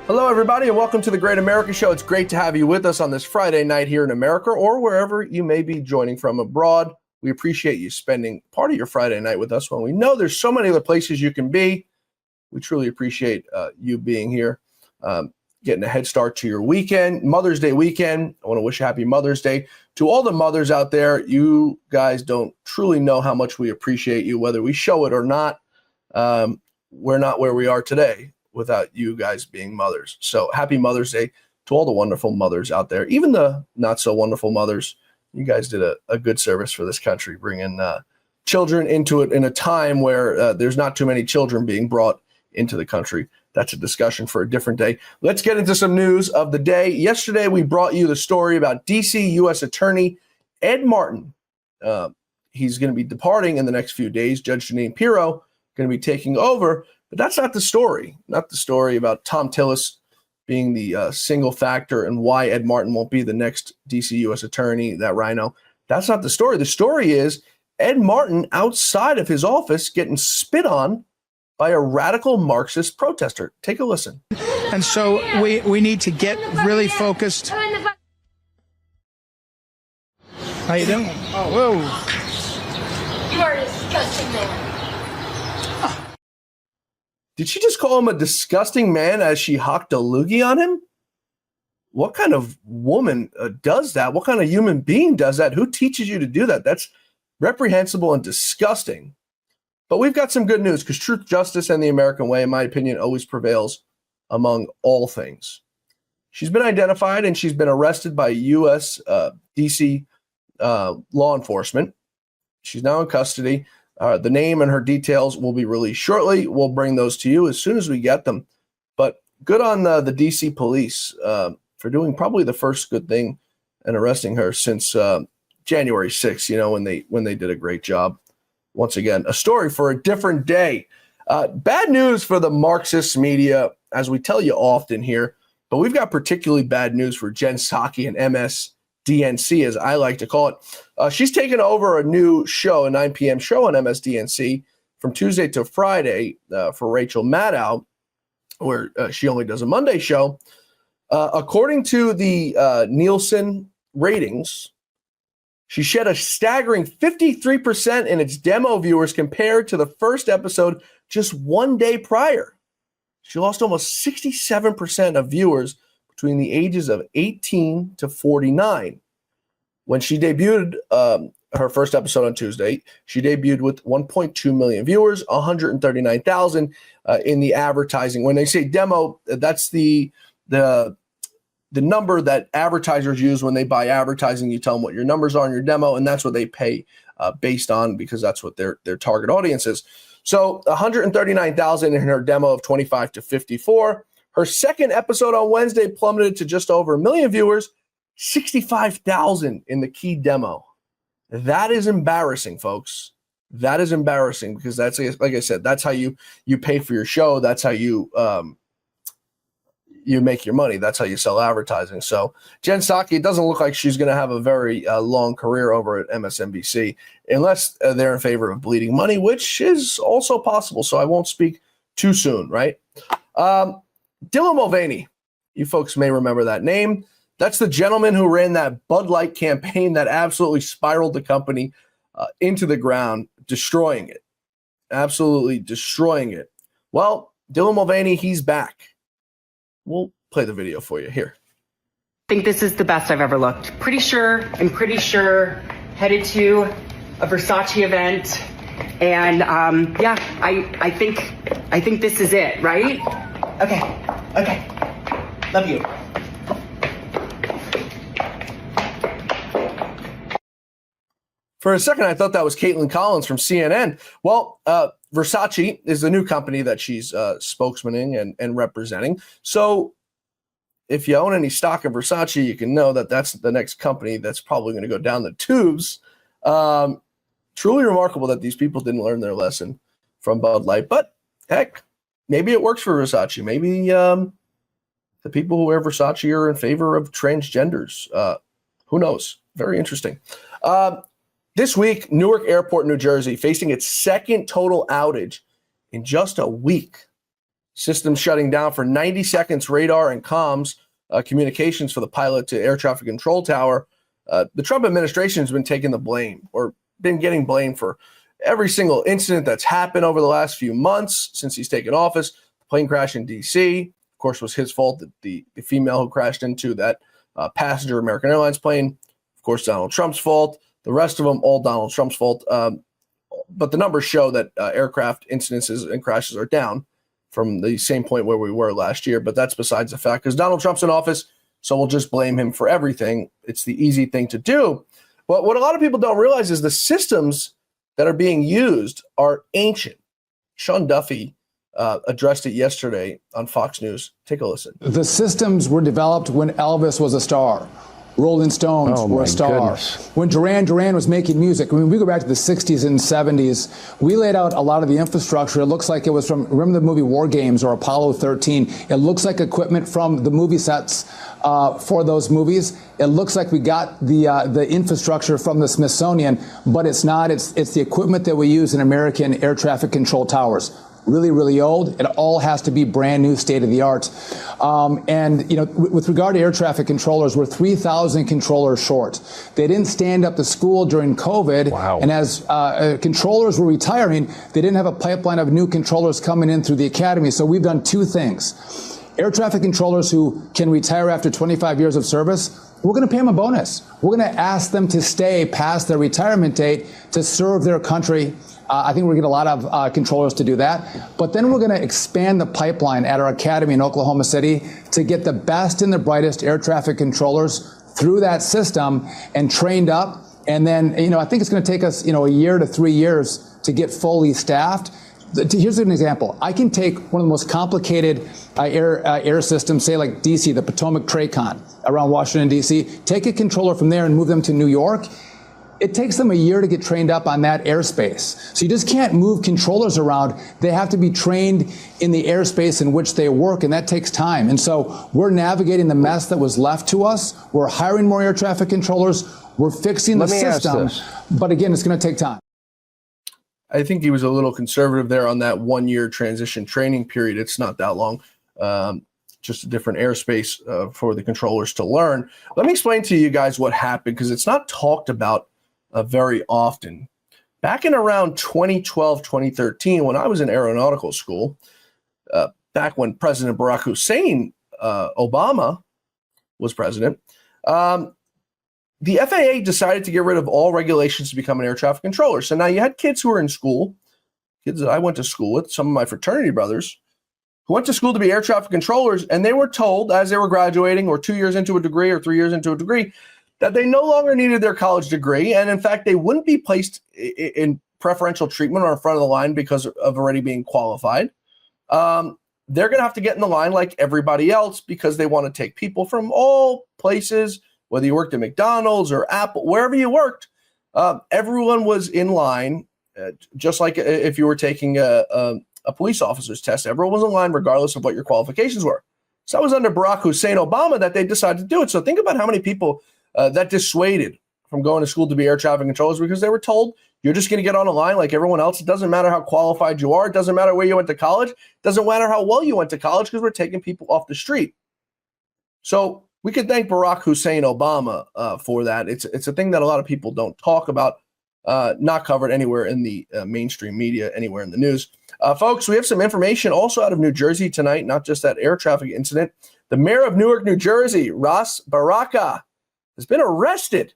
Hello, everybody, and welcome to the Great America Show. It's great to have you with us on this Friday night here in America or wherever you may be joining from abroad. We appreciate you spending part of your Friday night with us when we know there's so many other places you can be. We truly appreciate you being here, getting a head start to your weekend, Mother's Day weekend. I want to wish a happy Mother's Day to all the mothers out there. You guys don't truly know how much we appreciate you, whether we show it or not. We're not where we are today without you guys being mothers. So happy Mother's Day to all the wonderful mothers out there, even the not so wonderful mothers. You guys did a good service for this country, bringing children into it in a time where there's not too many children being brought into the country. That's a discussion for a different day. Let's get into some news of the day. Yesterday, we brought you the story about D.C. U.S. Attorney Ed Martin. He's going to be departing in the next few days. Judge Jeanine Pirro going to be taking over. But that's not the story. Not the story about Thom Tillis being the single factor and why Ed Martin won't be the next D.C. U.S. Attorney, that RINO. That's not the story. The story is Ed Martin outside of his office getting spit on by a radical Marxist protester. Take a listen. And so we need to get really focused. How you doing? Oh, whoa. You are a disgusting man. Did she just call him a disgusting man as she hocked a loogie on him? What kind of woman does that? What kind of human being does that? Who teaches you to do that? That's reprehensible and disgusting. But we've got some good news because truth, justice, and the American way, in my opinion, always prevails among all things. She's been identified and she's been arrested by U.S. D.C. Law enforcement. She's now in custody. The name and her details will be released shortly. We'll bring those to you as soon as we get them. But good on the D.C. police for doing probably the first good thing and arresting her since January 6th, when they did a great job. Once again, a story for a different day. Bad news for the Marxist media, as we tell you often here, but we've got particularly bad news for Jen Psaki and MSDNC, as I like to call it. She's taken over a new show, a 9 p.m. show on MSDNC from Tuesday to Friday for Rachel Maddow, where she only does a Monday show. According to the Nielsen ratings, she shed a staggering 53% in its demo viewers compared to the first episode just one day prior. She lost almost 67% of viewers between the ages of 18 to 49. When she debuted her first episode on Tuesday, she debuted with 1.2 million viewers, 139,000 in the advertising. When they say demo, that's the number that advertisers use when they buy advertising. You tell them what your numbers are in your demo, and that's what they pay based on, because that's what their target audience is. So 139,000 in her demo of 25 to 54. Her second episode on Wednesday plummeted to just over 1 million viewers, 65,000 in the key demo. That is embarrassing, folks. That is embarrassing because that's, like I said, that's how you pay for your show. That's how you make your money. That's how you sell advertising. So Jen Psaki, it doesn't look like she's going to have a very long career over at MSNBC unless they're in favor of bleeding money, which is also possible. So I won't speak too soon, right? Dylan Mulvaney, you folks may remember that name. That's the gentleman who ran that Bud Light campaign that absolutely spiraled the company into the ground, destroying it. Absolutely destroying it. Well, Dylan Mulvaney, he's back. We'll play the video for you here. I think this is the best I've ever looked. I'm pretty sure headed to a Versace event. And I think this is it, right? Okay. Love you. For a second, I thought that was Caitlin Collins from CNN. Well, Versace is the new company that she's spokesmaning and representing. So if you own any stock in Versace, you can know that that's the next company that's probably going to go down the tubes. Truly remarkable that these people didn't learn their lesson from Bud Light. But heck, maybe it works for Versace. Maybe the people who wear Versace are in favor of transgenders. Who knows? Very interesting. This week, Newark Airport, New Jersey, facing its second total outage in just a week. Systems shutting down for 90 seconds, radar and comms communications for the pilot to air traffic control tower. The Trump administration has been taking the blame, or been getting blamed for every single incident that's happened over the last few months since he's taken office. The plane crash in D.C., of course, was his fault. The female who crashed into that passenger American Airlines plane, of course, Donald Trump's fault. The rest of them, all Donald Trump's fault. But the numbers show that aircraft incidences and crashes are down from the same point where we were last year. But that's besides the fact, because Donald Trump's in office, so we'll just blame him for everything. It's the easy thing to do. But what a lot of people don't realize is the systems that are being used are ancient. Sean Duffy addressed it yesterday on Fox News. Take a listen. The systems were developed when Elvis was a star. Rolling Stones were a star. Goodness. When Duran Duran was making music, I mean, we go back to the 60s and 70s, we laid out a lot of the infrastructure. It looks like it was from, remember the movie War Games or Apollo 13? It looks like equipment from the movie sets for those movies. It looks like we got the infrastructure from the Smithsonian, but it's not. It's the equipment that we use in American air traffic control towers. Really, really old. It all has to be brand new, state of the art. And, you know, with regard to air traffic controllers, we're 3,000 controllers short. They didn't stand up to school during COVID. Wow. And as controllers were retiring, they didn't have a pipeline of new controllers coming in through the academy. So we've done two things. Air traffic controllers who can retire after 25 years of service, we're going to pay them a bonus. We're going to ask them to stay past their retirement date to serve their country. I think we're going to get a lot of controllers to do that. But then we're going to expand the pipeline at our academy in Oklahoma City to get the best and the brightest air traffic controllers through that system and trained up. And then, you know, I think it's going to take us, you know, a year to 3 years to get fully staffed. Here's an example. I can take one of the most complicated air systems, say like DC, the Potomac Tracon around Washington, DC, take a controller from there and move them to New York. It takes them a year to get trained up on that airspace. So you just can't move controllers around. They have to be trained in the airspace in which they work, and that takes time. And so we're navigating the mess that was left to us. We're hiring more air traffic controllers. We're fixing the system. But again, it's going to take time. I think he was a little conservative there on that 1 year transition training period. It's not that long. Just a different airspace for the controllers to learn. Let me explain to you guys what happened, because it's not talked about very often. Back in around 2012, 2013, when I was in aeronautical school, back when President Barack Hussein Obama was president, the FAA decided to get rid of all regulations to become an air traffic controller. So now you had kids who were in school, kids that I went to school with, some of my fraternity brothers, who went to school to be air traffic controllers, and they were told as they were graduating or 2 years into a degree or 3 years into a degree that they no longer needed their college degree. And in fact, they wouldn't be placed in preferential treatment or in front of the line because of already being qualified. They're going to have to get in the line like everybody else because they want to take people from all places, whether you worked at McDonald's or Apple, wherever you worked. Everyone was in line, just like if you were taking a police officer's test. Everyone was in line regardless of what your qualifications were. So that was under Barack Hussein Obama that they decided to do it. So think about how many people that dissuaded from going to school to be air traffic controllers, because they were told you're just going to get on a line like everyone else. It doesn't matter how qualified you are. It doesn't matter where you went to college. It doesn't matter how well you went to college, because we're taking people off the street. So we could thank Barack Hussein Obama for that. It's a thing that a lot of people don't talk about, not covered anywhere in the mainstream media, anywhere in the news. Folks, we have some information also out of New Jersey tonight, not just that air traffic incident. The mayor of Newark, New Jersey, Ras Baraka, has been arrested.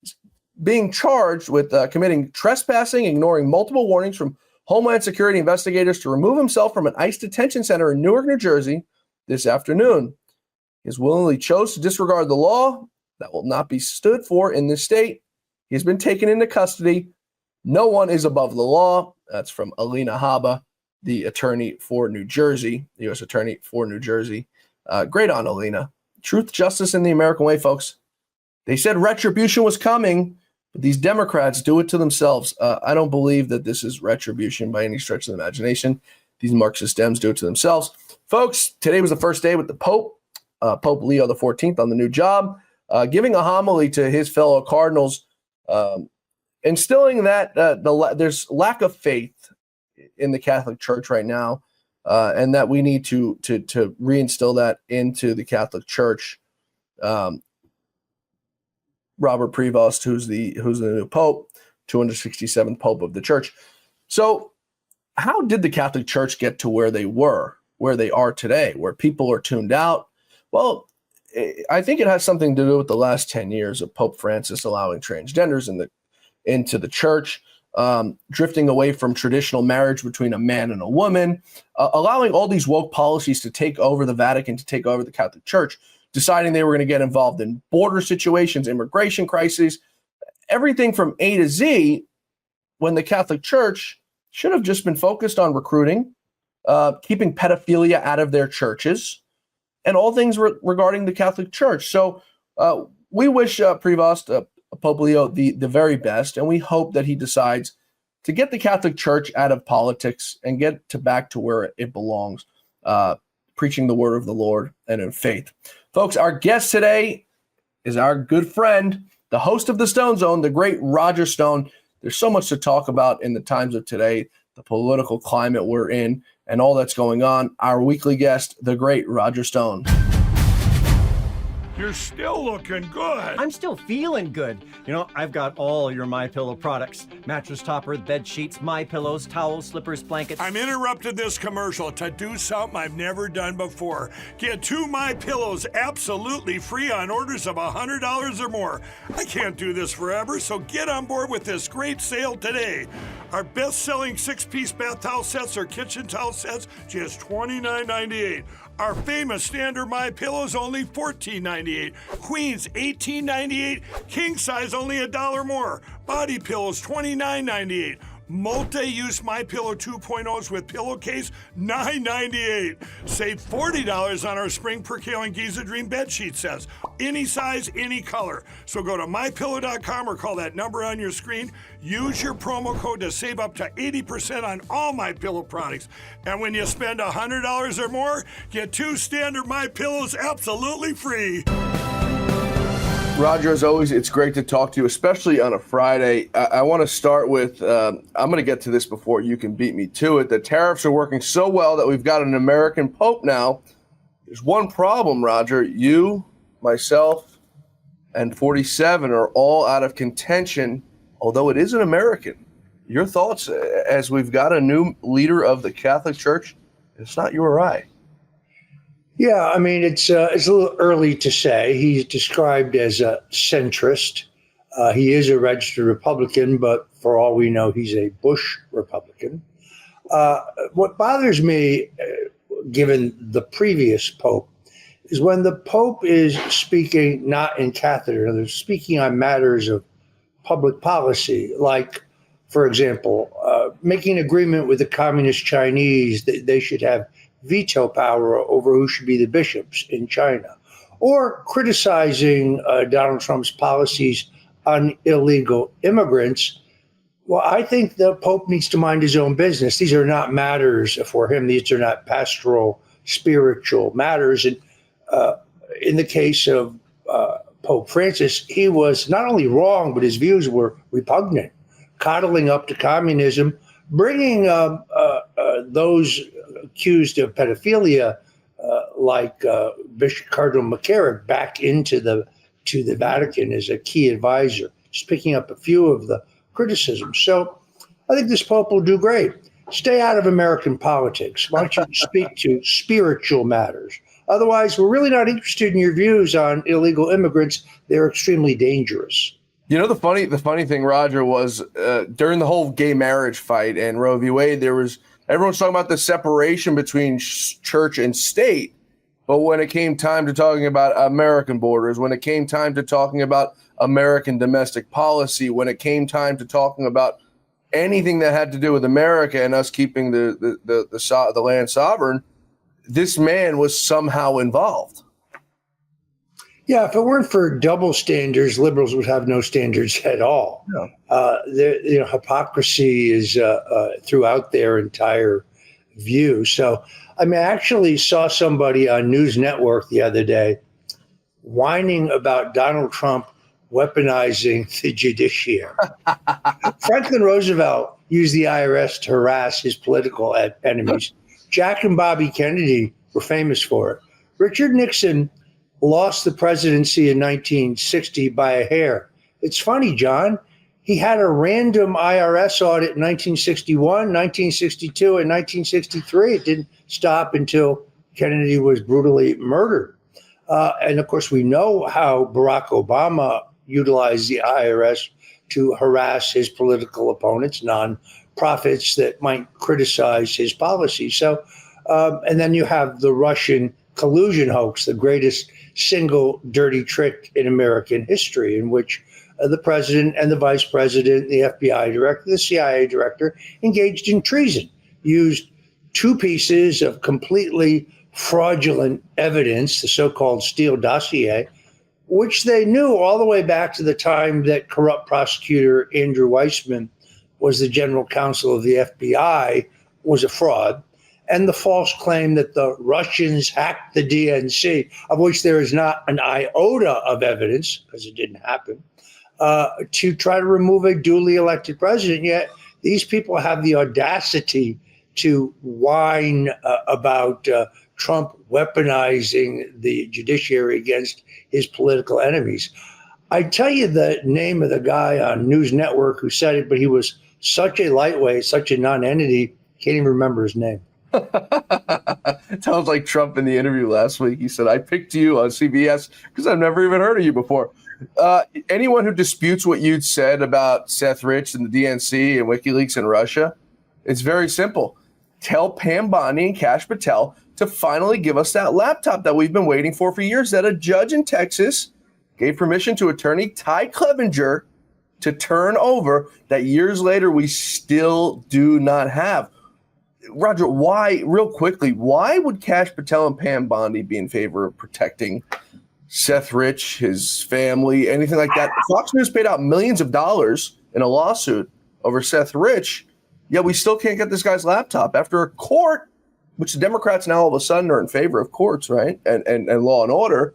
He's being charged with committing trespassing, ignoring multiple warnings from Homeland Security investigators to remove himself from an ICE detention center in Newark, New Jersey this afternoon. He has willingly chose to disregard the law that will not be stood for in this state. He has been taken into custody. No one is above the law. That's from Alina Habba, the attorney for New Jersey, the U.S. attorney for New Jersey. Great on Alina. Truth, justice, and the American way, folks. They said retribution was coming, but these Democrats do it to themselves. I don't believe that this is retribution by any stretch of the imagination. These Marxist Dems do it to themselves. Folks, today was the first day with the Pope, Pope Leo XIV, on the new job, giving a homily to his fellow cardinals instilling that there's lack of faith in the Catholic Church right now, and that we need to reinstill that into the Catholic Church. Robert Prevost, who's the new Pope, 267th Pope of the Church. So, how did the Catholic Church get to where they are today, where people are tuned out? Well, I think it has something to do with the last 10 years of Pope Francis allowing transgenders into the church, drifting away from traditional marriage between a man and a woman, allowing all these woke policies to take over the Vatican, to take over the Catholic Church, deciding they were going to get involved in border situations, immigration crises, everything from A to Z, when the Catholic Church should have just been focused on recruiting, keeping pedophilia out of their churches, and all things regarding the Catholic Church. So we wish Prevost, Pope Leo, the very best, and we hope that he decides to get the Catholic Church out of politics and get back to where it belongs, preaching the word of the Lord and in faith. Folks, our guest today is our good friend, the host of the Stone Zone, the great Roger Stone. There's so much to talk about in the times of today, the political climate we're in, and all that's going on. Our weekly guest, the great Roger Stone. You're still looking good. I'm still feeling good. You know, I've got all your MyPillow products. Mattress topper, bed sheets, MyPillows, towels, slippers, blankets. I'm interrupting this commercial to do something I've never done before. Get 2 MyPillows absolutely free on orders of $100 or more. I can't do this forever, so get on board with this great sale today. Our best-selling 6-piece bath towel sets or kitchen towel sets, just $29.98. Our famous standard MyPillows only $14.98. Queens $18.98. King size only $1 more. Body pillows $29.98. Multi-use MyPillow 2.0s with pillowcase $9.98. Save $40 on our spring percale and Giza Dream bed sheet sets. Any size, any color. So go to MyPillow.com or call that number on your screen. Use your promo code to save up to 80% on all MyPillow products. And when you spend $100 or more, get 2 standard MyPillows absolutely free. Roger, as always, it's great to talk to you, especially on a Friday. I want to start with, I'm going to get to this before you can beat me to it. The tariffs are working so well that we've got an American Pope now. There's one problem, Roger. You, myself, and 47 are all out of contention, although it is an American. Your thoughts as we've got a new leader of the Catholic Church? It's not you or I. Yeah, I mean, it's a little early to say. He's described as a centrist. He is a registered Republican, but for all we know, he's a Bush Republican. What bothers me, given the previous Pope, is when the Pope is speaking not in cathedra, they're speaking on matters of public policy, like, for example, making an agreement with the communist Chinese that they should have veto power over who should be the bishops in China, or criticizing Donald Trump's policies on illegal immigrants. Well, I think the Pope needs to mind his own business. These are not matters for him. These are not pastoral, spiritual matters. And in the case of Pope Francis, he was not only wrong, but his views were repugnant, coddling up to communism, bringing those accused of pedophilia, like Bishop Cardinal McCarrick, back into the Vatican as a key advisor, just picking up a few of the criticisms. So I think this Pope will do great. Stay out of American politics. Why don't you speak to spiritual matters? Otherwise, we're really not interested in your views on illegal immigrants. They're extremely dangerous. You know, the funny thing, Roger, was during the whole gay marriage fight and Roe v. Wade, everyone's talking about the separation between church and state. But when it came time to talking about American borders, when it came time to talking about American domestic policy, when it came time to talking about anything that had to do with America and us keeping the land sovereign, this man was somehow involved. Yeah, if it weren't for double standards, liberals would have no standards at all. No. Hypocrisy is throughout their entire view. So, I mean, I actually saw somebody on News Network the other day whining about Donald Trump weaponizing the judiciary. Franklin Roosevelt used the IRS to harass his political enemies. Jack and Bobby Kennedy were famous for it. Richard Nixon lost the presidency in 1960 by a hair. It's funny, John. He had a random IRS audit in 1961, 1962, and 1963. It didn't stop until Kennedy was brutally murdered. And of course, we know how Barack Obama utilized the IRS to harass his political opponents, non-profits that might criticize his policies. So, and then you have the Russian collusion hoax, the greatest single dirty trick in American history, in which the president and the vice president, the FBI director, the CIA director engaged in treason, used two pieces of completely fraudulent evidence, the so-called Steele dossier, which they knew all the way back to the time that corrupt prosecutor Andrew Weissman was the general counsel of the FBI, was a fraud, and the false claim that the Russians hacked the DNC, of which there is not an iota of evidence, because it didn't happen, to try to remove a duly elected president. Yet these people have the audacity to whine about Trump weaponizing the judiciary against his political enemies. I tell you the name of the guy on News Network who said it, but he was such a lightweight, such a non-entity, can't even remember his name. Sounds like Trump in the interview last week. He said, I picked you on CBS because I've never even heard of you before. Anyone who disputes what you'd said about Seth Rich and the DNC and WikiLeaks in Russia, it's very simple. Tell Pam Bondi and Kash Patel to finally give us that laptop that we've been waiting for years, that a judge in Texas gave permission to attorney Ty Clevenger to turn over, that years later we still do not have. Roger, why, real quickly, why would Kash Patel and Pam Bondi be in favor of protecting Seth Rich, his family, anything like that? Fox News paid out millions of dollars in a lawsuit over Seth Rich, yet we still can't get this guy's laptop after a court, which the Democrats now all of a sudden are in favor of courts, right? And law and order,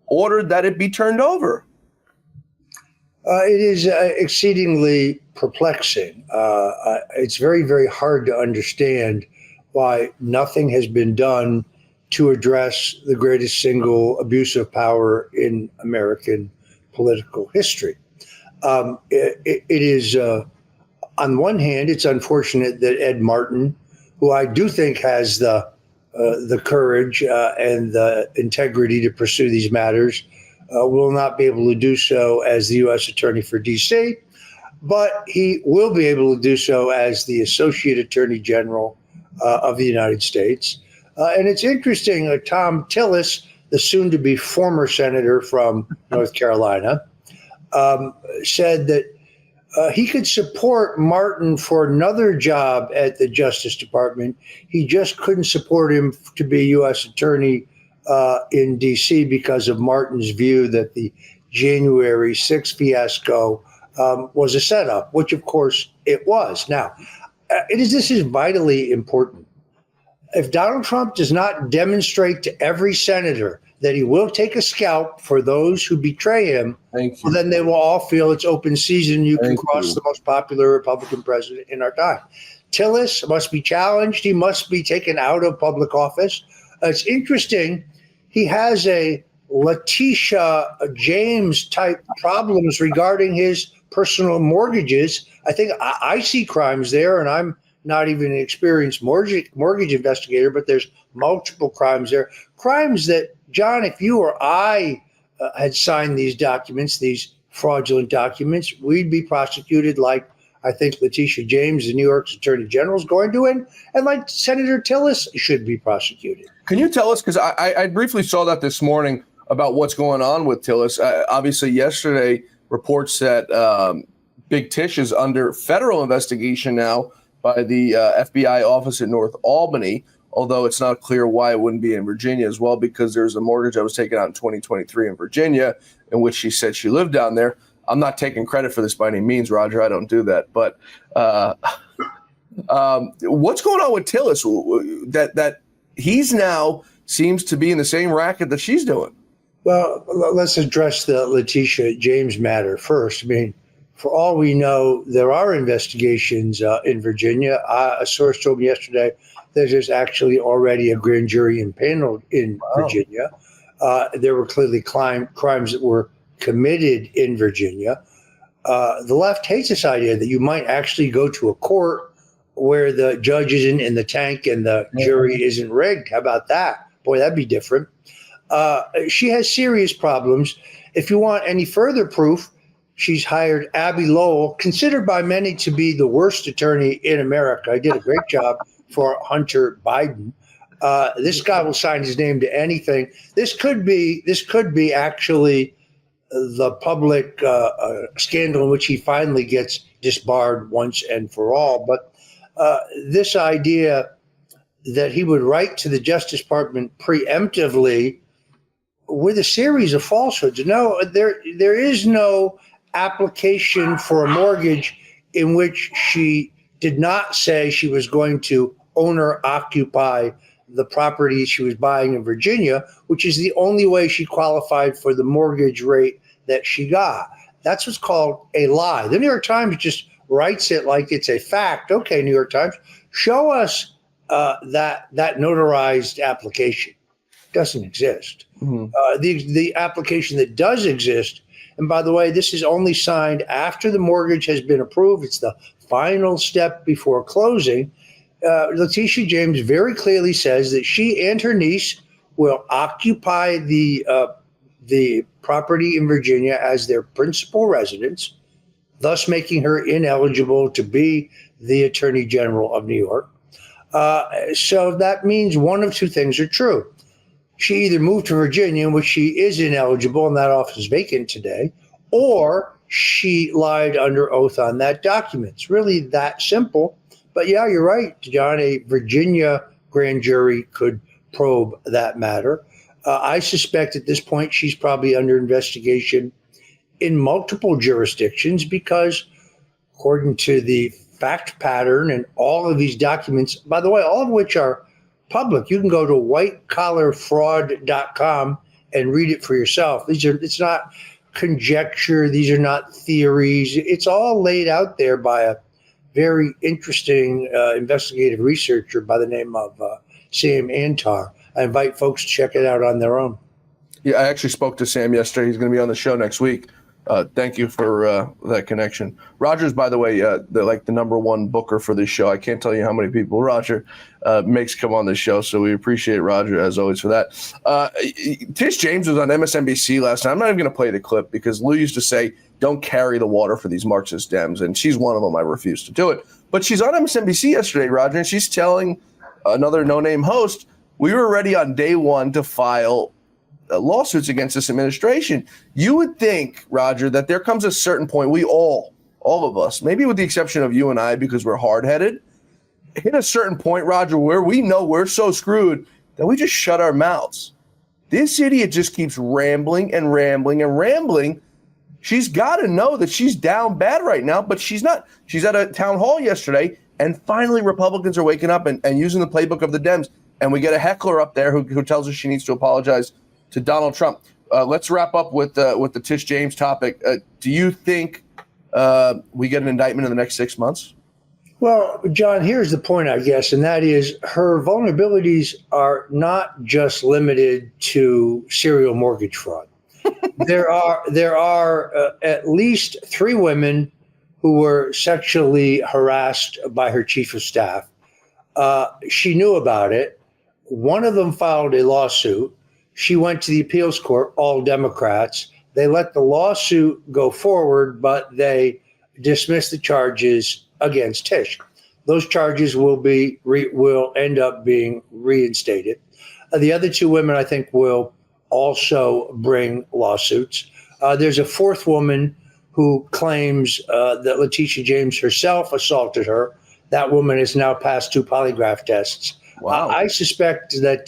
ordered that it be turned over. It is exceedingly perplexing. It's very, very hard to understand why nothing has been done to address the greatest single abuse of power in American political history. It is, on one hand, it's unfortunate that Ed Martin, who I do think has the courage and the integrity to pursue these matters, will not be able to do so as the U.S. Attorney for D.C., but he will be able to do so as the Associate Attorney General of the United States. And it's interesting, Thom Tillis, the soon-to-be former senator from North Carolina, said that he could support Martin for another job at the Justice Department. He just couldn't support him to be U.S. Attorney in D.C. because of Martin's view that the January 6th fiasco was a setup, which, of course, it was. Now, this is vitally important. If Donald Trump does not demonstrate to every senator that he will take a scalp for those who betray him, well, then they will all feel it's open season. You can cross the most popular Republican president in our time. Tillis must be challenged. He must be taken out of public office. It's interesting. He has a Letitia James type problems regarding his personal mortgages. I think I see crimes there, and I'm not even an experienced mortgage investigator, but there's multiple crimes there. Crimes that, John, if you or I had signed these documents, these fraudulent documents, we'd be prosecuted like I think Letitia James, the New York's Attorney General, is going to, and like Senator Tillis should be prosecuted. Can you tell us, because I briefly saw that this morning about what's going on with Tillis. Obviously, yesterday, reports that Big Tish is under federal investigation now by the FBI office in North Albany, although it's not clear why it wouldn't be in Virginia as well, because there's a mortgage that was taken out in 2023 in Virginia in which she said she lived down there. I'm not taking credit for this by any means, Roger. I don't do that. But what's going on with Tillis that he's now seems to be in the same racket that she's doing? Well, let's address the Letitia James matter first. I mean, for all we know, there are investigations in Virginia. A source told me yesterday that there's actually already a grand jury impaneled in Virginia. There were clearly crimes that were committed in Virginia. The left hates this idea that you might actually go to a court where the judge isn't in the tank and the jury isn't rigged. How about that? Boy, that'd be different. She has serious problems. If you want any further proof, she's hired Abby Lowell, considered by many to be the worst attorney in America. I did a great job for Hunter Biden. This guy will sign his name to anything. This could be actually the public scandal in which he finally gets disbarred once and for all. But this idea that he would write to the Justice Department preemptively with a series of falsehoods. No, there is no application for a mortgage in which she did not say she was going to own or occupy the property she was buying in Virginia, which is the only way she qualified for the mortgage rate that she got. That's what's called a lie. The New York Times just writes it like it's a fact. Okay, New York Times, show us that notarized application. Doesn't exist. Mm-hmm. The application that does exist, and by the way, this is only signed after the mortgage has been approved. It's the final step before closing. Letitia James very clearly says that she and her niece will occupy the property in Virginia as their principal residence, thus making her ineligible to be the Attorney General of New York. So that means one of two things are true. She either moved to Virginia, in which she is ineligible, and that office is vacant today, or she lied under oath on that document. It's really that simple. But yeah, you're right, John. A Virginia grand jury could probe that matter. I suspect at this point she's probably under investigation in multiple jurisdictions because, according to the fact pattern and all of these documents, by the way, all of which are public. You can go to whitecollarfraud.com and read it for yourself. It's not conjecture. These are not theories. It's all laid out there by a very interesting investigative researcher by the name of Sam Antar. I invite folks to check it out on their own. Yeah, I actually spoke to Sam yesterday. He's going to be on the show next week. Thank you for that connection. Roger's, by the way, the number one booker for this show. I can't tell you how many people Roger makes come on this show, so we appreciate Roger, as always, for that. Tish James was on MSNBC last night. I'm not even going to play the clip because Lou used to say, don't carry the water for these Marxist Dems, and she's one of them. I refuse to do it. But she's on MSNBC yesterday, Roger, and she's telling another no-name host, we were ready on day one to file lawsuits against this administration. You would think, Roger, that there comes a certain point, we all of us, maybe with the exception of you and I, because we're hard-headed, hit a certain point, Roger, where we know we're so screwed that we just shut our mouths. This idiot just keeps rambling and rambling and rambling. She's got to know that she's down bad right now, but she's not. She's at a town hall yesterday, and finally Republicans are waking up and using the playbook of the Dems, and we get a heckler up there who tells us she needs to apologize to Donald Trump. Let's wrap up with the Tish James topic. Do you think we get an indictment in the next 6 months? Well, John, here's the point, I guess, and that is her vulnerabilities are not just limited to serial mortgage fraud. There are at least 3 women who were sexually harassed by her chief of staff. She knew about it. One of them filed a lawsuit. She went to the appeals court, all Democrats. They let the lawsuit go forward, but they dismissed the charges against Tish. Those charges will end up being reinstated. The other 2 women, I think, will also bring lawsuits. There's a 4th woman who claims that Letitia James herself assaulted her. That woman has now passed 2 polygraph tests. Wow. I suspect that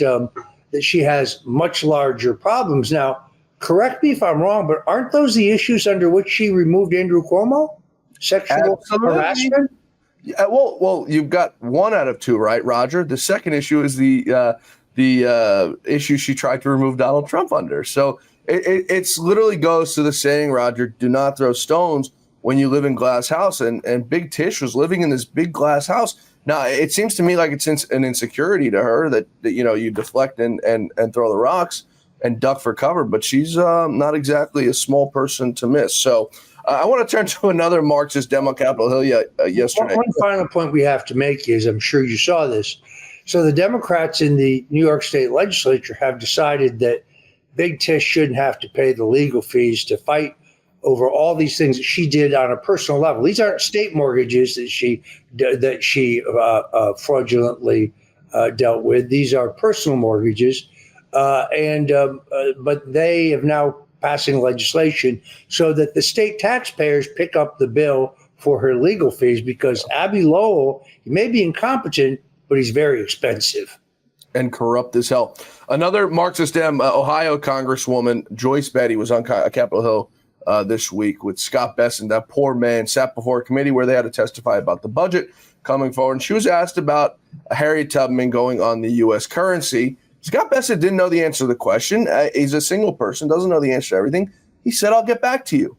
she has much larger problems. Now, correct me if I'm wrong, but aren't those the issues under which she removed Andrew Cuomo? Sexual harassment? Yeah, well, you've got 1 out of 2, right, Roger? The second issue is the issue she tried to remove Donald Trump under. So It's literally goes to the saying, Roger, do not throw stones when you live in glass house. And Big Tish was living in this big glass house. Now, it seems to me like it's an insecurity to her that you deflect and throw the rocks and duck for cover. But she's not exactly a small person to miss. So I want to turn to another Marxist demo on Capitol Hill yesterday. One final point we have to make is, I'm sure you saw this. So the Democrats in the New York State legislature have decided that Big Tish shouldn't have to pay the legal fees to fight over all these things that she did on a personal level. These aren't state mortgages that she fraudulently dealt with. These are personal mortgages, but they have now passing legislation so that the state taxpayers pick up the bill for her legal fees, because Abby Lowell, he may be incompetent, but he's very expensive. And corrupt as hell. Another Marxist Dem, Ohio Congresswoman Joyce Betty was on Capitol Hill this week with Scott Bessent. That poor man sat before a committee where they had to testify about the budget coming forward. And she was asked about Harriet Tubman going on the U.S. currency. Scott Bessent didn't know the answer to the question. He's a single person, doesn't know the answer to everything. He said, I'll get back to you.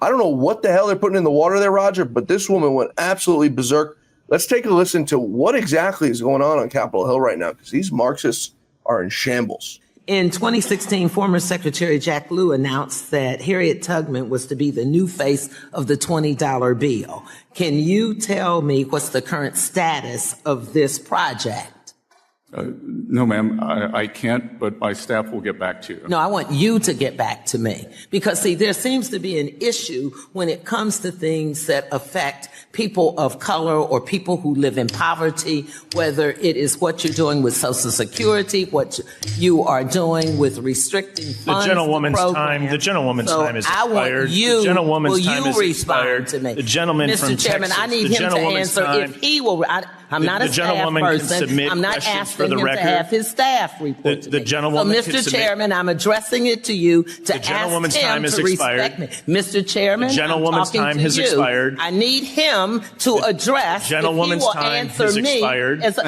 I don't know what the hell they're putting in the water there, Roger, but this woman went absolutely berserk. Let's take a listen to what exactly is going on Capitol Hill right now, because these Marxists are in shambles. In 2016, former Secretary Jack Lew announced that Harriet Tubman was to be the new face of the $20 bill. Can you tell me what's the current status of this project? No, ma'am, I can't, but my staff will get back to you. No, I want you to get back to me. Because, see, there seems to be an issue when it comes to things that affect people of color or people who live in poverty, whether it is what you're doing with Social Security, what you are doing with restricting funds. The gentlewoman's time is expired. The gentlewoman's time is expired. To me? The gentleman Mr. from Chairman, Texas, I need him to answer if he will. I'm not a staff person. I'm not asking him to have his staff report to me. So, Mr. Chairman, I'm addressing it to you to ask him to respect me. Mr. Chairman, I'm talking to you. I need him to address if he will answer me.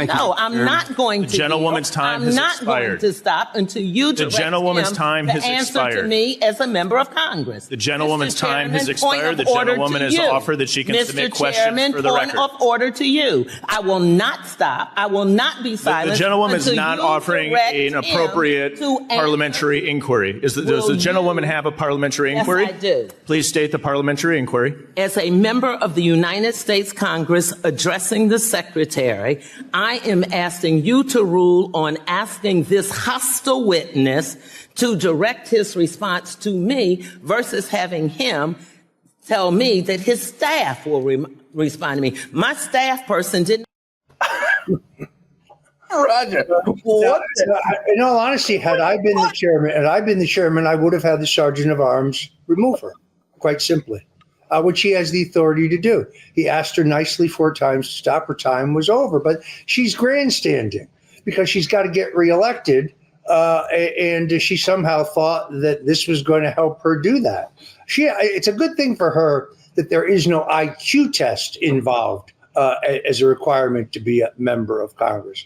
No, I'm not going to. The gentlewoman's time has expired. I'm not going to stop until you direct him to answer to me as a member of Congress. The gentlewoman's time has expired. The gentlewoman has offered that she can submit questions for the record. Point of order to you. I will not stop. I will not be silent. The gentlewoman is not offering an appropriate parliamentary inquiry. Does the gentlewoman have a parliamentary inquiry? Yes, I do. Please state the parliamentary inquiry. As a member of the United States Congress addressing the Secretary, I am asking you to rule on asking this hostile witness to direct his response to me versus having him tell me that his staff will respond to me. My staff person didn't. Roger, what? In all honesty, had I been the chairman, I would have had the sergeant of arms remove her, quite simply, which he has the authority to do. He asked her nicely 4 times to stop. Her time was over, but she's grandstanding because she's got to get reelected, and she somehow thought that this was going to help her do that. It's a good thing for her that there is no IQ test involved as a requirement to be a member of Congress.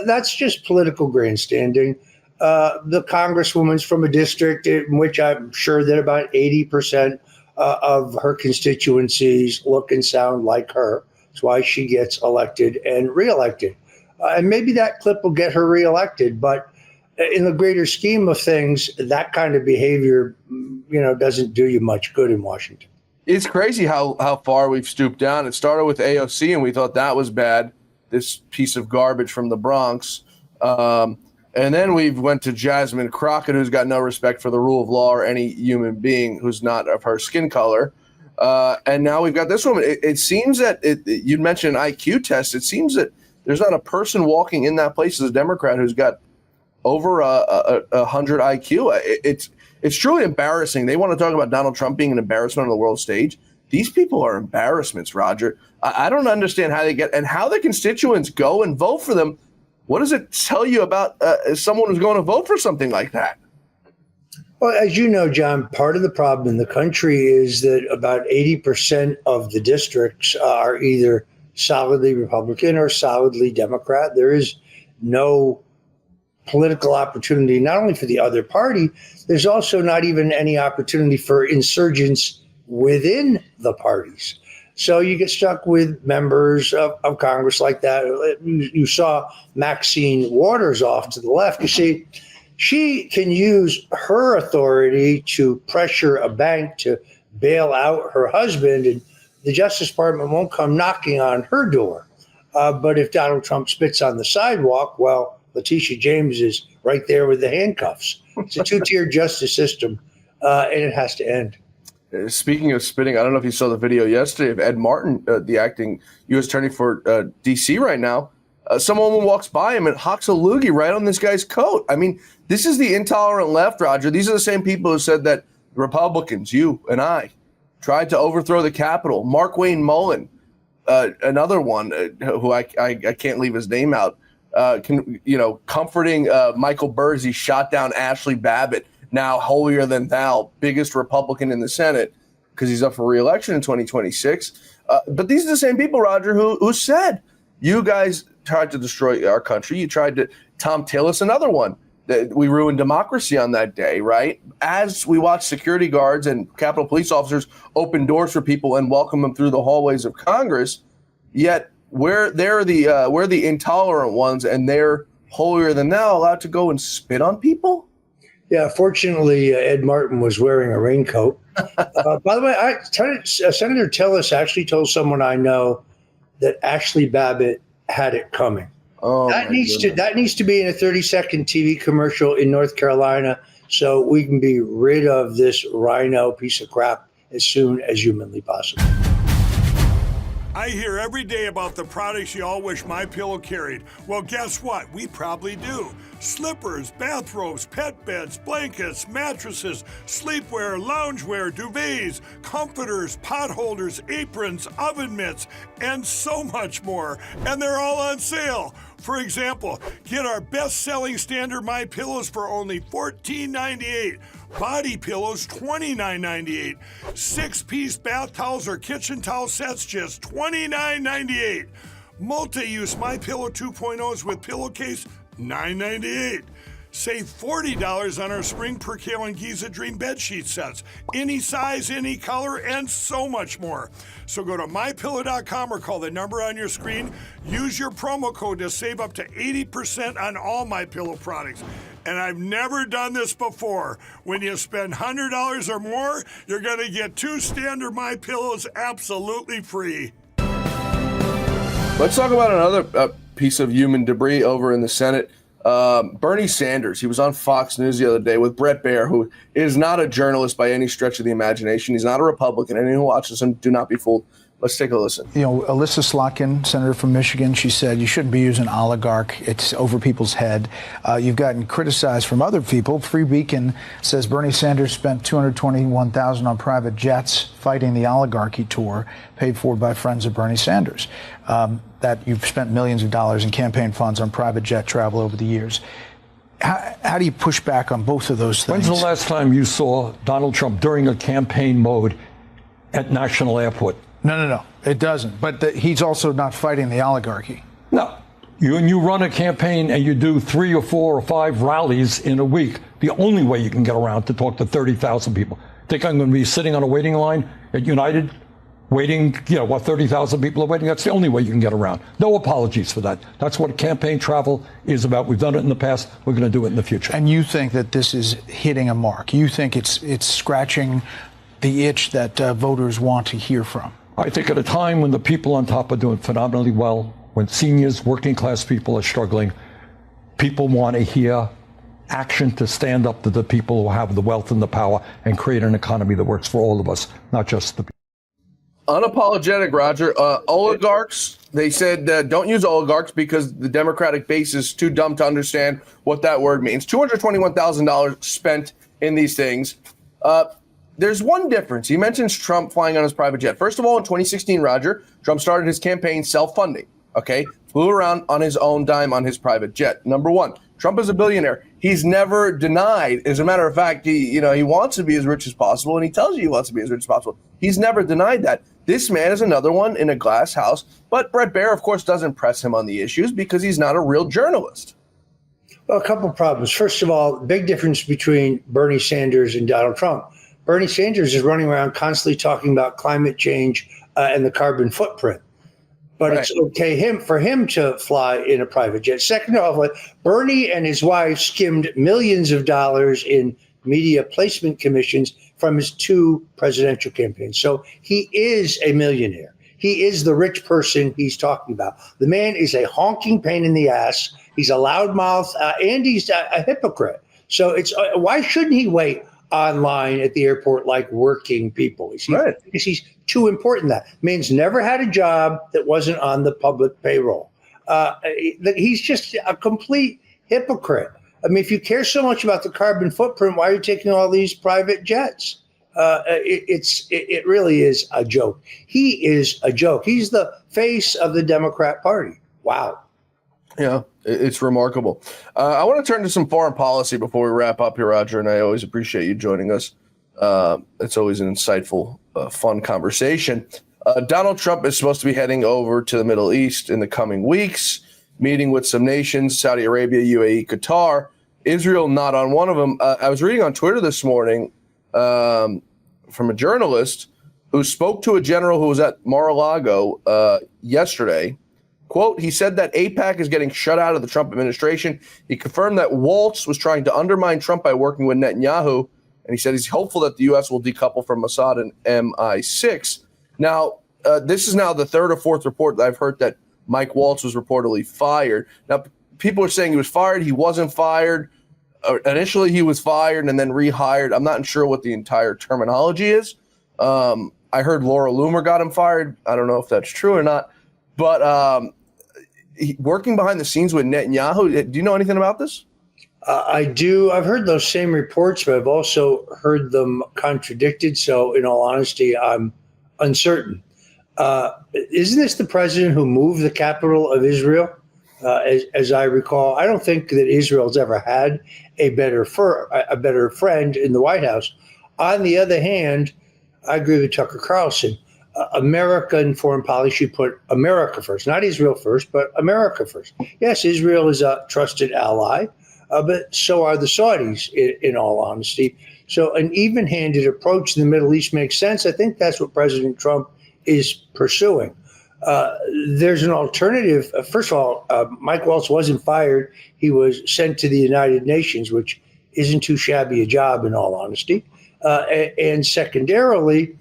That's just political grandstanding. The congresswoman's from a district in which I'm sure that about 80% of her constituencies look and sound like her. That's why she gets elected and reelected. And maybe that clip will get her reelected. But in the greater scheme of things, that kind of behavior, doesn't do you much good in Washington. It's crazy how far we've stooped down. It started with AOC, and we thought that was bad, this piece of garbage from the Bronx. And then we went to Jasmine Crockett, who's got no respect for the rule of law or any human being who's not of her skin color. And now we've got this woman. It seems that you mentioned an IQ test. It seems that there's not a person walking in that place as a Democrat who's got over 100 IQ. It's truly embarrassing. They want to talk about Donald Trump being an embarrassment on the world stage. These people are embarrassments, Roger. I don't understand how they get and how the constituents go and vote for them. What does it tell you about someone who's going to vote for something like that? Well, as you know, John, part of the problem in the country is that about 80% of the districts are either solidly Republican or solidly Democrat. There is no political opportunity, not only for the other party, there's also not even any opportunity for insurgents within the parties. So you get stuck with members of Congress like that. You saw Maxine Waters off to the left. You see, she can use her authority to pressure a bank to bail out her husband, and the Justice Department won't come knocking on her door. But if Donald Trump spits on the sidewalk, well, Letitia James is right there with the handcuffs. It's a two-tier justice system, and it has to end. Speaking of spitting, I don't know if you saw the video yesterday of Ed Martin, the acting U.S. attorney for D.C. right now. Some woman walks by him and hocks a loogie right on this guy's coat. I mean, this is the intolerant left, Roger. These are the same people who said that Republicans, you and I, tried to overthrow the Capitol. Mark Wayne Mullen, another one who I can't leave his name out, comforting Michael Burr as he shot down Ashley Babbitt, now holier than thou, biggest Republican in the Senate, because he's up for re-election in 2026. But these are the same people, Roger, who said, you guys tried to destroy our country. You tried to, Thom Tillis, another one, that we ruined democracy on that day, right? As we watch security guards and Capitol Police officers open doors for people and welcome them through the hallways of Congress, yet we're the intolerant ones, and they're holier than thou allowed to go and spit on people? Yeah, fortunately, Ed Martin was wearing a raincoat. By the way, Senator Tillis actually told someone I know that Ashley Babbitt had it coming. Oh, that needs to be in a 30-second TV commercial in North Carolina, so we can be rid of this RINO piece of crap as soon as humanly possible. I hear every day about the products you all wish MyPillow carried. Well, guess what? We probably do. Slippers, bathrobes, pet beds, blankets, mattresses, sleepwear, loungewear, duvets, comforters, pot holders, aprons, oven mitts, and so much more. And they're all on sale. For example, get our best-selling standard MyPillows for only $14.98. Body pillows, $29.98. 6-piece bath towels or kitchen towel sets, just $29.98. Multi-use MyPillow 2.0s with pillowcase, $9.98. Save $40 on our Spring Percale and Giza Dream bed sheet sets. Any size, any color, and so much more. So go to MyPillow.com or call the number on your screen. Use your promo code to save up to 80% on all MyPillow products. And I've never done this before. When you spend $100 or more, you're going to get 2 standard MyPillows absolutely free. Let's talk about another piece of human debris over in the Senate. Bernie Sanders, he was on Fox News the other day with Bret Baier, who is not a journalist by any stretch of the imagination. He's not a Republican. Anyone who watches him, do not be fooled. Let's take a listen. You know, Alyssa Slotkin, senator from Michigan, she said you shouldn't be using oligarch. It's over people's head. You've gotten criticized from other people. Free Beacon says Bernie Sanders spent $221,000 on private jets fighting the oligarchy tour, paid for by friends of Bernie Sanders. That you've spent millions of dollars in campaign funds on private jet travel over the years. How do you push back on both of those things? When's the last time you saw Donald Trump during a campaign mode at National Airport? No, it doesn't. But he's also not fighting the oligarchy. No. You run a campaign and you do 3 or 4 or 5 rallies in a week. The only way you can get around to talk to 30,000 people. Think I'm going to be sitting on a waiting line at United, waiting, 30,000 people are waiting? That's the only way you can get around. No apologies for that. That's what campaign travel is about. We've done it in the past. We're going to do it in the future. And you think that this is hitting a mark? You think it's scratching the itch that voters want to hear from? I think at a time when the people on top are doing phenomenally well, when seniors, working class people are struggling, people want to hear action to stand up to the people who have the wealth and the power and create an economy that works for all of us, not just the people. Unapologetic, Roger. Oligarchs, they said don't use oligarchs because the Democratic base is too dumb to understand what that word means. $221,000 spent in these things. There's one difference. He mentions Trump flying on his private jet. First of all, in 2016, Roger, Trump started his campaign self-funding, okay? Flew around on his own dime on his private jet. Number one, Trump is a billionaire. He's never denied. As a matter of fact, he wants to be as rich as possible, and he tells you he wants to be as rich as possible. He's never denied that. This man is another one in a glass house. But Bret Baier, of course, doesn't press him on the issues because he's not a real journalist. Well, a couple of problems. First of all, big difference between Bernie Sanders and Donald Trump. Bernie Sanders is running around constantly talking about climate change and the carbon footprint. But It's okay for him to fly in a private jet. Second of all, Bernie and his wife skimmed millions of dollars in media placement commissions from his 2 presidential campaigns. So he is a millionaire. He is the rich person he's talking about. The man is a honking pain in the ass. He's a loudmouth, and he's a hypocrite. So why shouldn't he wait online at the airport like working people? Because he's too important. That man's never had a job that wasn't on the public payroll. He's just a complete hypocrite. I mean, if you care so much about the carbon footprint, why are you taking all these private jets? It really is a joke. He is a joke. He's the face of the Democrat Party. Wow. Yeah, it's remarkable. I want to turn to some foreign policy before we wrap up here, Roger, and I always appreciate you joining us. It's always an insightful, fun conversation. Donald Trump is supposed to be heading over to the Middle East in the coming weeks, meeting with some nations, Saudi Arabia, UAE, Qatar, Israel not on one of them. I was reading on Twitter this morning from a journalist who spoke to a general who was at Mar-a-Lago yesterday. Quote, he said that AIPAC is getting shut out of the Trump administration. He confirmed that Waltz was trying to undermine Trump by working with Netanyahu. And he said he's hopeful that the U.S. will decouple from Mossad and MI6. Now, this is now the 3rd or 4th report that I've heard that Mike Waltz was reportedly fired. Now, people are saying he was fired. He wasn't fired. Initially, he was fired and then rehired. I'm not sure what the entire terminology is. I heard Laura Loomer got him fired. I don't know if that's true or not. But working behind the scenes with Netanyahu, do you know anything about this? I do. I've heard those same reports, but I've also heard them contradicted. So, in all honesty, I'm uncertain. Isn't this the president who moved the capital of Israel? As I recall, I don't think that Israel's ever had a better friend in the White House. On the other hand, I agree with Tucker Carlson. American foreign policy should put America first, not Israel first, but America first. Yes, Israel is a trusted ally, but so are the Saudis, in all honesty. So an even-handed approach in the Middle East makes sense. I think that's what President Trump is pursuing. There's an alternative. First of all, Mike Waltz wasn't fired. He was sent to the United Nations, which isn't too shabby a job, in all honesty. And secondarily,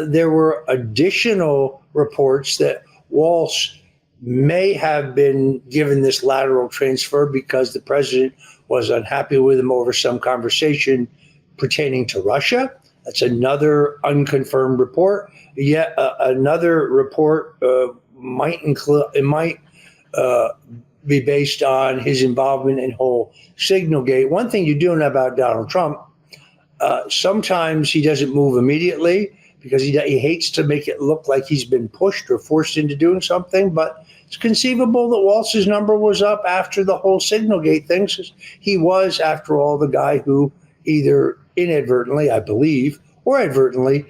there were additional reports that Waltz may have been given this lateral transfer because the president was unhappy with him over some conversation pertaining to Russia. That's another unconfirmed report. Yet another report might be based on his involvement in whole Signalgate. One thing you do know about Donald Trump, sometimes he doesn't move immediately because he hates to make it look like he's been pushed or forced into doing something. But it's conceivable that Waltz's number was up after the whole Signalgate thing. He was, after all, the guy who either inadvertently, I believe, or advertently,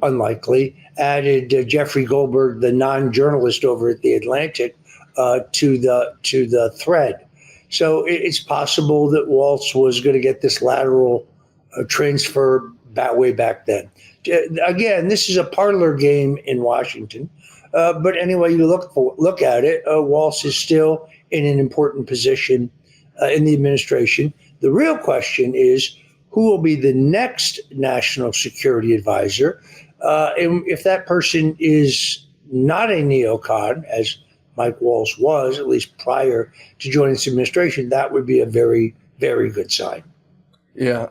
unlikely, added Jeffrey Goldberg, the non-journalist over at The Atlantic, to the thread. So it's possible that Waltz was going to get this lateral transfer way back then. Again, this is a parlor game in Washington. But anyway, you look at it, Waltz is still in an important position in the administration. The real question is who will be the next national security advisor. And if that person is not a neocon, as Mike Waltz was, at least prior to joining this administration, that would be a very, very good sign. Yeah,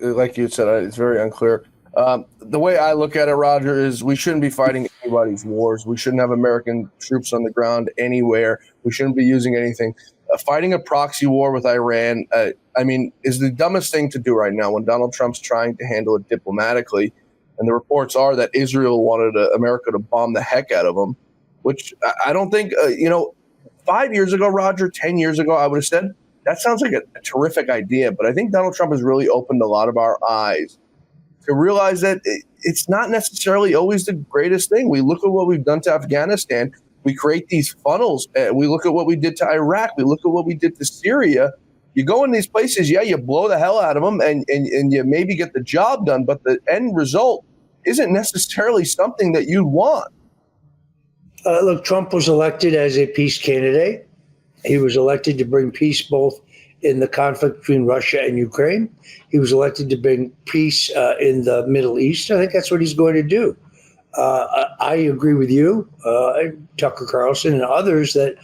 like you said, it's very unclear. The way I look at it, Roger, is we shouldn't be fighting anybody's wars. We shouldn't have American troops on the ground anywhere. We shouldn't be using anything. Fighting a proxy war with Iran, is the dumbest thing to do right now when Donald Trump's trying to handle it diplomatically. And the reports are that Israel wanted America to bomb the heck out of them, which I don't think, 5 years ago, Roger, 10 years ago, I would have said, that sounds like a terrific idea. But I think Donald Trump has really opened a lot of our eyes to realize that it's not necessarily always the greatest thing. We look at what we've done to Afghanistan. We create these funnels. We look at what we did to Iraq. We look at what we did to Syria. You go in these places, yeah, you blow the hell out of them and you maybe get the job done, but the end result isn't necessarily something that you want. Look, Trump was elected as a peace candidate. He was elected to bring peace both in the conflict between Russia and Ukraine. He was elected to bring peace in the Middle East. I think that's what he's going to do. I agree with you, Tucker Carlson and others, that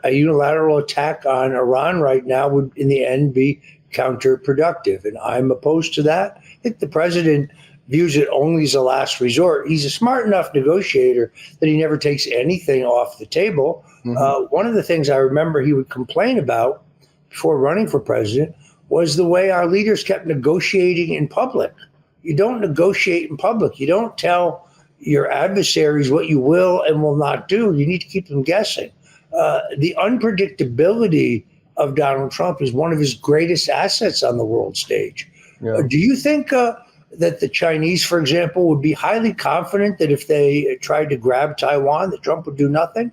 a unilateral attack on Iran right now would, in the end, be counterproductive. And I'm opposed to that. I think the president views it only as a last resort. He's a smart enough negotiator that he never takes anything off the table. One of the things I remember he would complain about before running for president was the way our leaders kept negotiating in public. You don't negotiate in public. You don't tell your adversaries what you will and will not do. You need to keep them guessing. The unpredictability of Donald Trump is one of his greatest assets on the world stage. Yeah. Do you think that the Chinese, for example, would be highly confident that if they tried to grab Taiwan, that Trump would do nothing?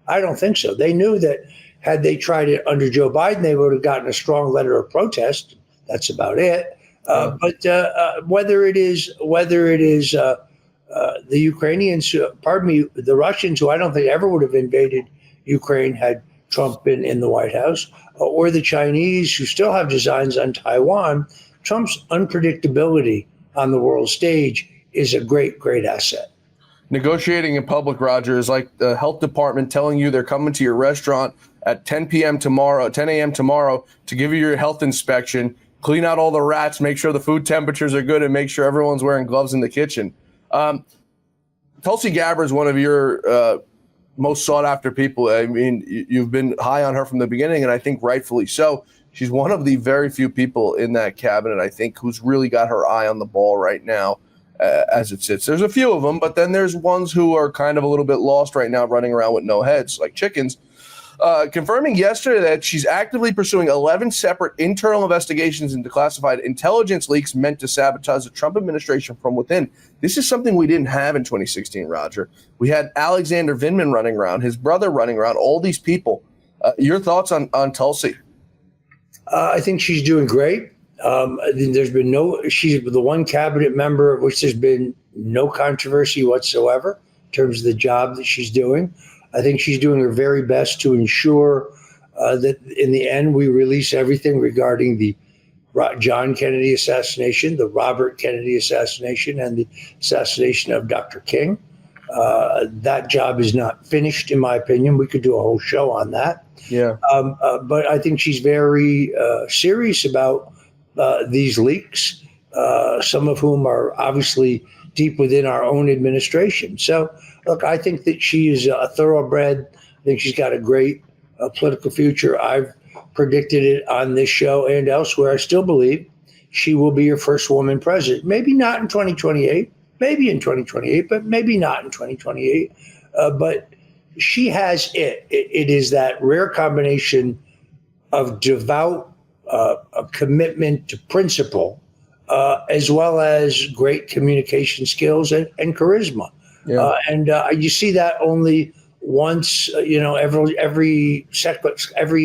I don't think so. They knew that had they tried it under Joe Biden, they would have gotten a strong letter of protest. That's about it. But whether it is the Ukrainians, the Russians, who I don't think ever would have invaded Ukraine had Trump been in the White House, or the Chinese, who still have designs on Taiwan, Trump's unpredictability on the world stage is a great, great asset. Negotiating in public, Roger, is like the health department telling you they're coming to your restaurant at 10 a.m. tomorrow to give you your health inspection, clean out all the rats, make sure the food temperatures are good, and make sure everyone's wearing gloves in the kitchen. Tulsi Gabbard is one of your most sought-after people. I mean, you've been high on her from the beginning, and I think rightfully so. She's one of the very few people in that cabinet, I think, who's really got her eye on the ball right now as it sits. There's a few of them, but then there's ones who are kind of a little bit lost right now, running around with no heads like chickens. Confirming yesterday that she's actively pursuing 11 separate internal investigations into classified intelligence leaks meant to sabotage the Trump administration from within. This is something we didn't have in 2016, Roger. We had Alexander Vindman running around, his brother running around, all these people. Your thoughts on Tulsi? I think she's doing great. She's the one cabinet member of which there's been no controversy whatsoever in terms of the job that she's doing. I think she's doing her very best to ensure that in the end we release everything regarding the John Kennedy assassination, the Robert Kennedy assassination, and the assassination of Dr. King. That job is not finished, in my opinion. We could do a whole show on that. Yeah. But I think she's very serious about these leaks, some of whom are obviously deep within our own administration. So, look, I think that she is a thoroughbred. I think she's got a great political future. I've predicted it on this show and elsewhere. I still believe she will be your first woman president. Maybe not in 2028, maybe in 2028, but maybe not in 2028. But she has it. It is that rare combination of devout commitment to principle, as well as great communication skills and charisma. Yeah. And you see that only once, every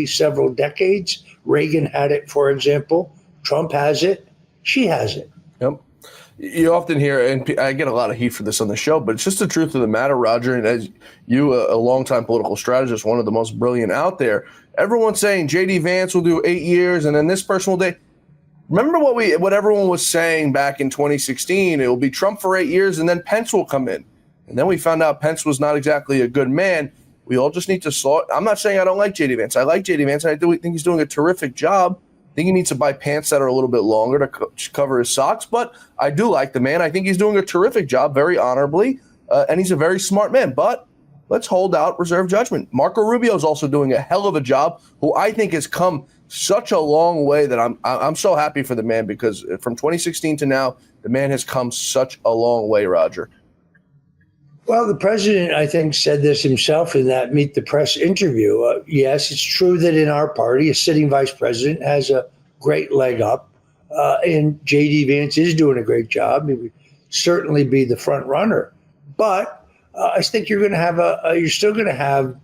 several decades. Reagan had it, for example. Trump has it. She has it. Yep. You often hear, and I get a lot of heat for this on the show, but it's just the truth of the matter, Roger. And as you, a longtime political strategist, one of the most brilliant out there, everyone's saying J.D. Vance will do 8 years, and then this person will do. Remember what everyone was saying back in 2016? It will be Trump for 8 years, and then Pence will come in. And then we found out Pence was not exactly a good man. We all just need to slow it. I'm not saying I don't like J.D. Vance. I like J.D. Vance, and I do think he's doing a terrific job. I think he needs to buy pants that are a little bit longer to cover his socks. But I do like the man. I think he's doing a terrific job, very honorably, and he's a very smart man. But let's hold out reserve judgment. Marco Rubio is also doing a hell of a job, who I think has come such a long way that I'm so happy for the man, because from 2016 to now, the man has come such a long way, Roger. Well, the president, I think, said this himself in that Meet the Press interview. Yes, it's true that in our party, a sitting vice president has a great leg up, and J.D. Vance is doing a great job. He would certainly be the front runner. But I think you're still going to have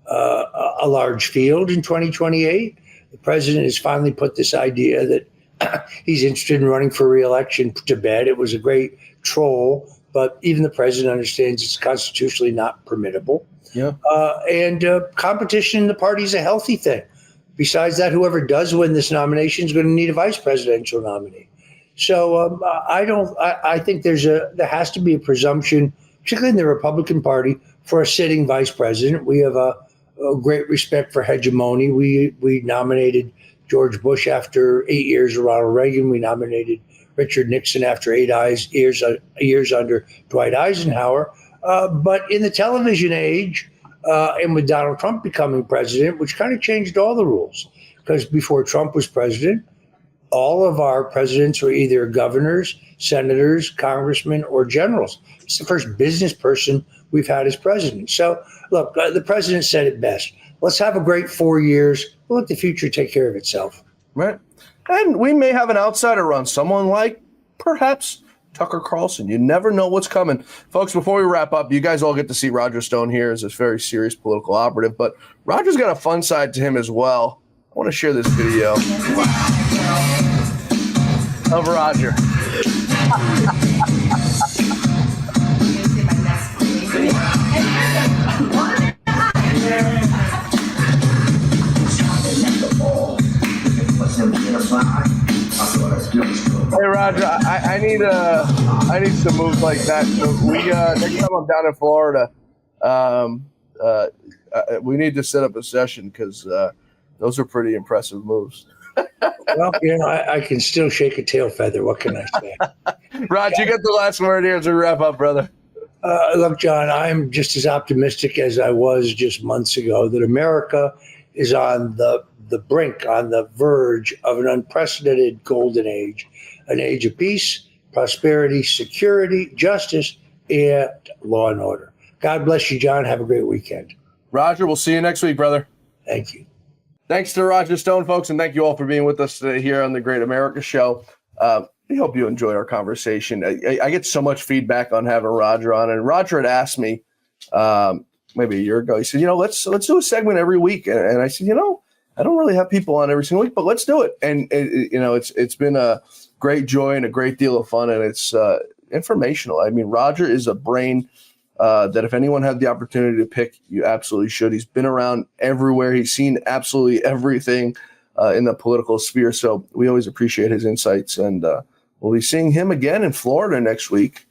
a large field in 2028. The president has finally put this idea that he's interested in running for re-election to bed. It was a great troll, but even the president understands it's constitutionally not permittable. Yeah. And competition in the party is a healthy thing. Besides that, whoever does win this nomination is going to need a vice presidential nominee. So I think there has to be a presumption, particularly in the Republican Party, for a sitting vice president. We have a great respect for hegemony. We nominated George Bush after 8 years of Ronald Reagan. We nominated Richard Nixon after 8 years under Dwight Eisenhower. But in the television age, and with Donald Trump becoming president, which kind of changed all the rules, because before Trump was president, all of our presidents were either governors, senators, congressmen, or generals. It's the first business person we've had as president. So, look, the president said it best. Let's have a great 4 years. We'll let the future take care of itself. Right. And we may have an outsider run, someone like perhaps Tucker Carlson. You never know what's coming. Folks, before we wrap up, you guys all get to see Roger Stone here as this very serious political operative, but Roger's got a fun side to him as well. I want to share this video of Roger. Hey Roger, I need some moves like that. So we next time I'm down in Florida, we need to set up a session because those are pretty impressive moves. Well, I can still shake a tail feather. What can I say? Roger, you get the last word here as we wrap up, brother. Look, John, I'm just as optimistic as I was just months ago that America is on the brink, on the verge of an unprecedented golden age, an age of peace, prosperity, security, justice, and law and order. God bless you, John. Have a great weekend. Roger, we'll see you next week, brother. Thank you. Thanks to Roger Stone, folks, and thank you all for being with us today here on the Great America Show. We hope you enjoyed our conversation. I get so much feedback on having Roger on, and Roger had asked me maybe a year ago. He said, let's do a segment every week, and I said, I don't really have people on every single week, but let's do it. And it's been a great joy and a great deal of fun, and it's informational. I mean, Roger is a brain that if anyone had the opportunity to pick, you absolutely should. He's been around everywhere. He's seen absolutely everything in the political sphere. So we always appreciate his insights. And we'll be seeing him again in Florida next week.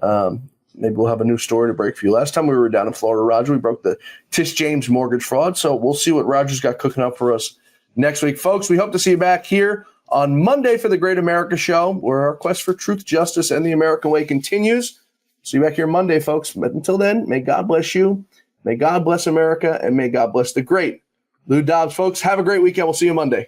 Maybe we'll have a new story to break for you. Last time we were down in Florida, Roger, we broke the Tish James mortgage fraud. So we'll see what Roger's got cooking up for us next week. Folks, we hope to see you back here on Monday for the Great America Show, where our quest for truth, justice, and the American way continues. See you back here Monday, folks. But until then, may God bless you, may God bless America, and may God bless the great Lou Dobbs. Folks, have a great weekend. We'll see you Monday.